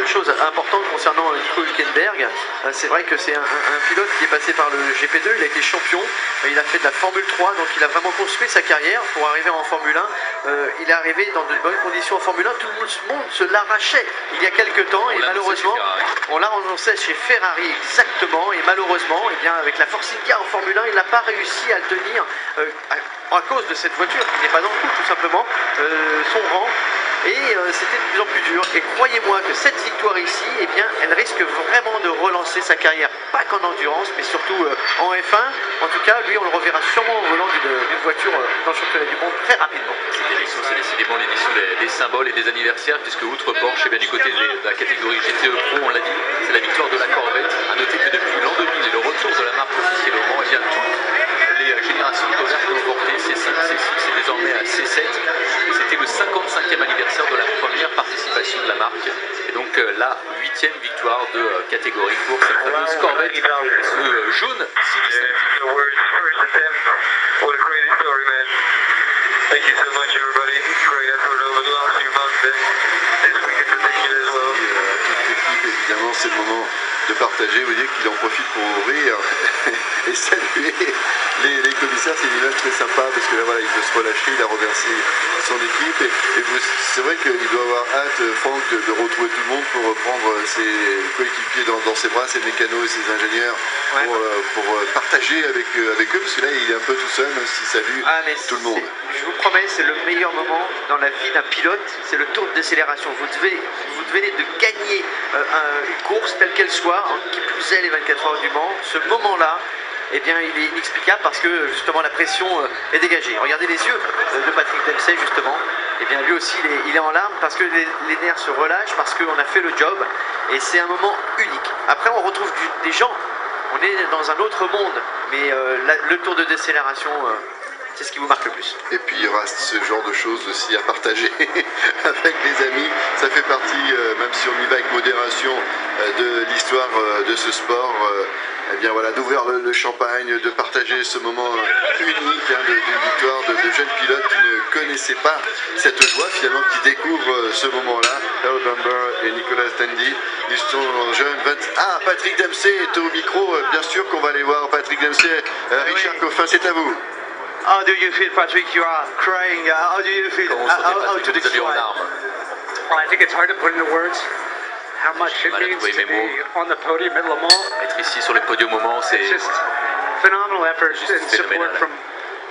deux choses importantes concernant Nico Hülkenberg. C'est vrai que c'est un pilote qui est passé par le GP2, il a été champion, il a fait de la Formule 3, donc il a vraiment construit sa carrière pour arriver en Formule 1. Il est arrivé dans de bonnes conditions en Formule 1, tout le monde se l'arrachait il y a quelques temps, et malheureusement, on l'a annoncé chez Ferrari exactement, et malheureusement, eh bien, avec la Force India en Formule 1, il n'a pas réussi à le tenir à cause de cette voiture qui n'est pas dans le coup, tout simplement, son rang. Et c'était de plus en plus dur. Et croyez-moi que cette victoire ici, eh bien, elle risque vraiment de relancer sa carrière, pas qu'en endurance, mais surtout en F1. En tout cas, lui, on le reverra sûrement au volant d'une voiture dans le championnat du monde très rapidement. Cette édition, c'est décidément l'édition des symboles et des anniversaires, puisque outre Porsche, eh bien, du côté de la catégorie GTE Pro, on l'a dit, c'est la victoire de la Corvette. À noter que depuis l'an 2000 et le retour de la marque officielle au Mans, eh bien, toutes les générations de Corvette ont porté C5, C6 et désormais à C7. Et c'était le 55e anniversaire de la première participation de la marque. Et donc la 8e victoire de catégorie pour cette fameuse Corvette, ce jaune si distinctif. Thank you so much, everybody. Great effort over the last few months. This week in particular as well. Toute l'équipe, évidemment, c'est le moment de partager. Vous voyez qu'il en profite pour rire et saluer les commissaires. C'est une image très sympa parce que là, voilà, il peut se relâcher, il a reversé son équipe. Et c'est vrai qu'il doit avoir hâte, Franck, de retrouver tout le monde pour reprendre ses coéquipiers dans ses bras, ses mécanos et ses ingénieurs, pour partager avec eux, parce que là, il est un peu tout seul, même s'il salue tout le monde. Je vous promets, c'est le meilleur moment dans la vie d'un pilote, c'est le tour de décélération. Vous venez de gagner une course telle qu'elle soit, qui plus est les 24 heures du Mans. Ce moment-là, eh bien, il est inexplicable parce que justement la pression est dégagée. Regardez les yeux de Patrick Dempsey justement. Eh bien, lui aussi, il est en larmes parce que les nerfs se relâchent, parce qu'on a fait le job. Et c'est un moment unique. Après, on retrouve des gens. On est dans un autre monde. Mais le tour de décélération... c'est ce qui vous marque le plus. Et puis il y aura ce genre de choses aussi à partager avec les amis. Ça fait partie, même si on y va avec modération, de l'histoire de ce sport. Eh bien voilà, d'ouvrir le champagne, de partager ce moment unique d'une victoire de jeunes pilotes qui ne connaissaient pas cette joie, finalement, qui découvrent ce moment-là. Earl Bamber et Nicolas Tandy, ils sont jeunes. Patrick Dempsey est au micro, bien sûr qu'on va aller voir Patrick Dempsey. Richard Coffin, c'est à vous. How do you feel, Patrick? You are crying. How do you feel? How to describe? Well, I think it's hard to put into words how much it means to be on the podium at Le Mans. Être ici sur le podium au Mans, c'est just phenomenal effort and support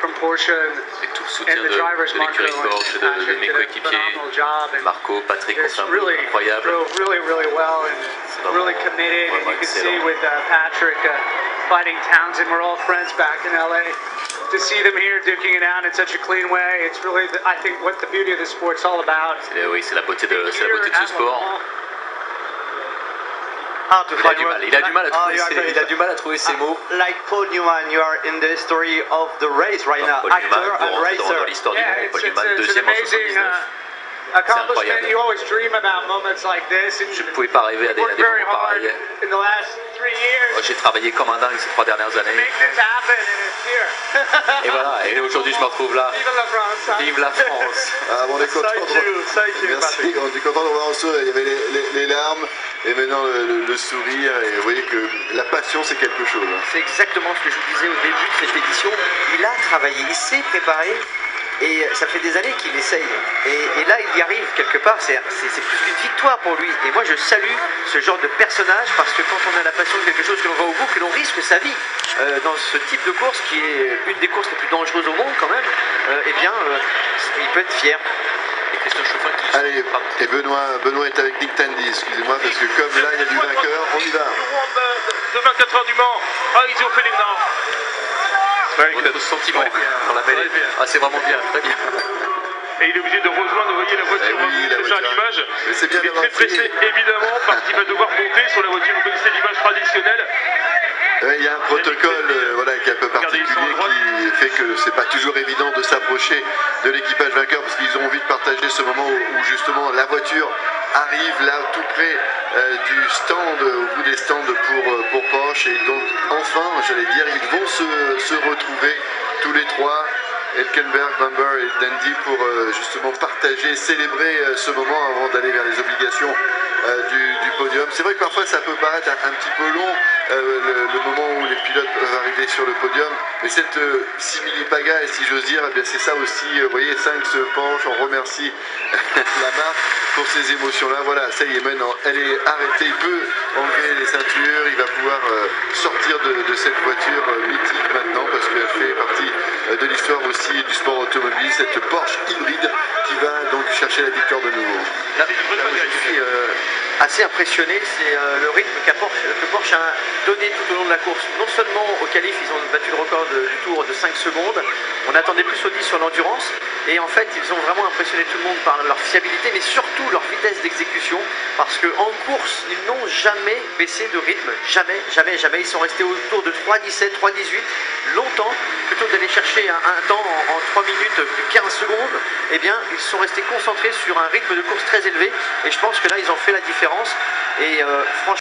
from Porsche et tout le soutien and de the drivers, l'écurie Marco Porsche, and de Patrick mes did a coéquipiers, phenomenal job. And Marco, Patrick, it's ont fait un really, boulot incroyable. really well and really committed. And you can see with Patrick fighting Townsend, we're all friends back in LA. To see them here duking it out in such a clean way, it's really, I think, what the beauty of the sport's all about. Oui, c'est la beauté de ce sport. Il a du mal à trouver ses mots. Like Paul Newman, you are in the story of the race right now. Actor and racer. Dans l'histoire du monde, Paul Newman, It's deuxième an en amazing 79. accomplishment. You always dream about moments like this. And Je ne pouvais pas rêver à des worked very moments hard pareils. in the last 3 years J'ai travaillé comme un dingue ces 3 dernières to années. make this happen, and it's here. Et voilà, et aujourd'hui je me retrouve là. Vive la France. Vive la France. On est content Thank you, Merci, on est content de voir en il y avait les larmes et maintenant le sourire, et vous voyez que la passion c'est quelque chose. C'est exactement ce que je vous disais au début de cette édition. Il a travaillé, il s'est préparé. Et ça fait des années qu'il essaye. Et là, il y arrive quelque part. C'est plus qu'une victoire pour lui. Et moi, je salue ce genre de personnage parce que quand on a la passion de quelque chose, que l'on va au bout, que l'on risque sa vie dans ce type de course qui est une des courses les plus dangereuses au monde quand même, eh bien, il peut être fier. Et Christian Chauffin qui... Allez, et Benoît est avec Nick Tandy, excusez-moi, parce que comme là, il y a du vainqueur, on y va. De 24 heures du Mans. Ils ont fait les Mans. Votre sentiment dans la mêlée. C'est vraiment bien, très bien. Et il est obligé de rejoindre, vous voyez la voiture, c'est ça l'image. C'est bien Il est très pressé évidemment parce qu'il va devoir monter sur la voiture, vous connaissez l'image traditionnelle. Il y a un protocole qui est un peu particulier qui fait que c'est pas toujours évident de s'approcher de l'équipage vainqueur parce qu'ils ont envie de partager ce moment où justement la voiture arrive là tout près du stand, au bout des stands pour Porsche, et donc enfin, j'allais dire, ils vont se retrouver tous les trois. Hülkenberg, Bamber et Dandy pour justement partager, célébrer ce moment avant d'aller vers les obligations du podium. C'est vrai que parfois ça peut paraître un petit peu long, le moment où les pilotes peuvent arriver sur le podium, mais cette simili-pagaille, si j'ose dire, eh bien c'est ça aussi, vous voyez, 5 se penche, on remercie la marque pour ces émotions-là. Voilà, ça y est, maintenant, elle est arrêtée, il peut enlever les ceintures, il va pouvoir sortir de cette voiture mythique maintenant, parce qu'elle fait partie de l'histoire aussi du sport automobile, cette Porsche hybride qui va donc chercher la victoire de nouveau. Là où je suis assez impressionné, c'est le rythme que Porsche a donné tout au long de la course. Non seulement au qualif, ils ont battu le record du tour de 5 secondes, on attendait plus Audi sur l'endurance, et en fait, ils ont vraiment impressionné tout le monde par leur fiabilité, mais surtout leur vitesse d'exécution, parce qu'en course, ils n'ont jamais baissé de rythme, jamais, jamais, jamais. Ils sont restés autour de 3,17, 3,18, longtemps, plutôt que d'aller chercher un temps en 3 minutes, 15 secondes, eh bien, ils sont restés concentrés sur un rythme de course très élevé, et je pense que là, ils ont fait la différence, et franchement,